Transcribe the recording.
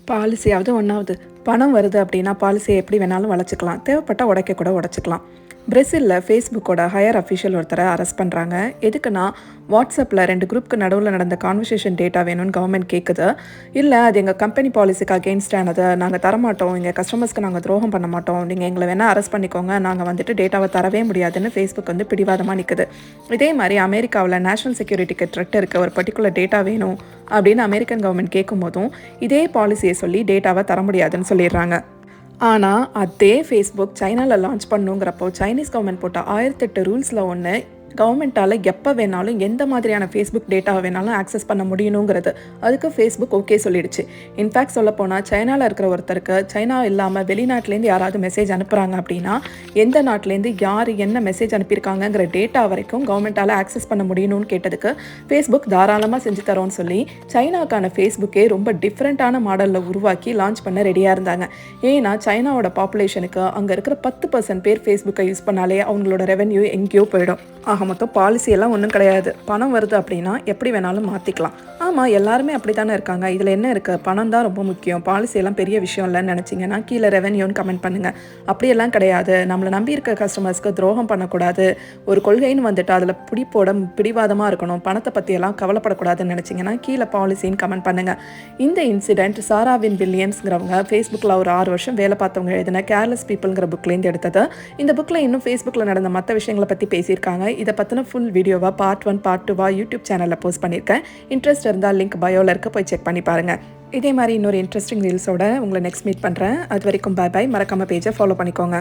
பாலிசியாவது ஒன்றாவது பணம் வருது அப்படின்னா பாலிசியை எப்படி வேணாலும் வளைச்சிக்கலாம், தேவைப்பட்டால் உடைக்க கூட உடைச்சிக்கலாம். பிரேசிலில் ஃபேஸ்புக்கோட ஹையர் அஃபிஷியல் ஒருத்தரை அரெஸ்ட் பண்ணுறாங்க. எதுக்குன்னா வாட்ஸ்அப்பில் 2 குரூப்புக்கு நடுவில் நடந்த கான்வர்சேஷன் டேட்டா வேணும்னு கவர்மெண்ட் கேட்குது. இல்லை அது எங்கள் கம்பெனி பாலிசிக்கு அகெயின்ஸ்டானது, நாங்கள் தரமாட்டோம், எங்கள் கஸ்டமர்ஸ்க்கு நாங்கள் துரோகம் பண்ண மாட்டோம், நீங்கள் எங்களை வேணால் அரெஸ்ட் பண்ணிக்கோங்க, நாங்கள் வந்துட்டு டேட்டாவை தரவே முடியாதுன்னு ஃபேஸ்புக் வந்து பிடிவாதமாக நிற்குது. இதே மாதிரி அமெரிக்காவில் நேஷனல் செக்யூரிட்டிக்கு த்ரெட் இருக்க ஒரு பர்டிகுலர் டேட்டா வேணும் அப்படின்னு அமெரிக்கன் கவர்மெண்ட் கேட்கும் போதும் இதே பாலிசியை சொல்லி டேட்டாவை தர முடியாதுன்னு சொல்லிடுறாங்க. ஆனால் அதே ஃபேஸ்புக் சைனாவில் லான்ச் பண்ணுங்கிறப்போ சைனீஸ் கவர்மெண்ட் போட்ட 1008 ரூல்ஸில் ஒன்று, கவர்மெண்ட்டால் எப்போ வேணாலும் எந்த மாதிரியான ஃபேஸ்புக் டேட்டாவை வேணாலும் ஆக்சஸ் பண்ண முடியணுங்கிறது. அதுக்கு ஃபேஸ்புக் ஓகே சொல்லிடுச்சு. இன்ஃபேக்ட் சொல்லப்போனால் சைனாவில் இருக்கிற ஒருத்தருக்கு சைனா இல்லாமல் வெளிநாட்டிலேருந்து யாராவது மெசேஜ் அனுப்புகிறாங்க அப்படின்னா எந்த நாட்டிலேருந்து யார் என்ன மெசேஜ் அனுப்பியிருக்காங்கங்கிற டேட்டா வரைக்கும் கவர்மெண்ட்டால் ஆக்சஸ் பண்ண முடியணும்னு கேட்டதுக்கு ஃபேஸ்புக் தாராளமாக செஞ்சு தரோன்னு சொல்லி சைனாக்கான ஃபேஸ்புக்கே ரொம்ப டிஃப்ரெண்ட்டான மாடலில் உருவாக்கி லான்ச் பண்ண ரெடியாக இருந்தாங்க. ஏன்னா சைனாவோட பாப்புலேஷனுக்கு அங்கே இருக்கிற 10% பேர் ஃபேஸ்புக்கை யூஸ் பண்ணாலே அவங்களோட ரெவென்யூ எங்கேயோ போயிடும். மொத்தம் பாலிசியெல்லாம் ஒன்றும் கிடையாது. பணம் வருது அப்படின்னா எப்படி வேணாலும் மாற்றிக்கலாம். ஆமாம், எல்லாருமே அப்படி தானே இருக்காங்க. இதில் என்ன இருக்குது, பணம் தான் ரொம்ப முக்கியம், பாலிசியெல்லாம் பெரிய விஷயம் இல்லைன்னு நினச்சிங்கன்னா கீழே ரெவென்யூன்னு கமெண்ட் பண்ணுங்கள். அப்படியெல்லாம் கிடையாது. நம்மளை நம்பி இருக்க கஸ்டமர்ஸ்க்கு துரோகம் பண்ணக்கூடாது, ஒரு கொள்கைன்னு வந்துட்டு அதில் பிடிவாதமாக இருக்கணும், பணத்தை பற்றியெல்லாம் கவலைப்படக்கூடாதுன்னு நினச்சிங்கன்னா கீழே பாலிசின்னு கமெண்ட் பண்ணுங்கள். இந்த இன்சிடென்ட் சாராவின் வில்லியம்ஸ்ங்கிறவங்க ஃபேஸ்புக்கில் ஒரு 6 வருஷம் வேலை பார்த்தவங்க எழுதின கேர்லெஸ் பீப்புள்ங்கிற புக்லேருந்து எடுத்தது. இந்த புக்கில் இன்னும் ஃபேஸ்புக்கில் நடந்த மற்ற விஷயங்களை பற்றி பேசியிருக்காங்க. இதை பற்றின ஃபுல் வீடியோவாக பார்ட் 1 பார்ட் 2 யூடியூப் சேனலில் போஸ்ட் பண்ணியிருக்கேன். இன்ட்ரெஸ்ட் இருந்தால் லிங்க் பயோவில் இருக்க, போய் செக் பண்ணி பாருங்கள். இதே மாதிரி இன்னொரு இன்ட்ரெஸ்டிங் ரீல்ஸோட உங்களை நெக்ஸ்ட் மீட் பண்ணுறேன். அது வரைக்கும் பாய் பாய். மறக்காமல் பேஜை ஃபாலோ பண்ணிக்கோங்க.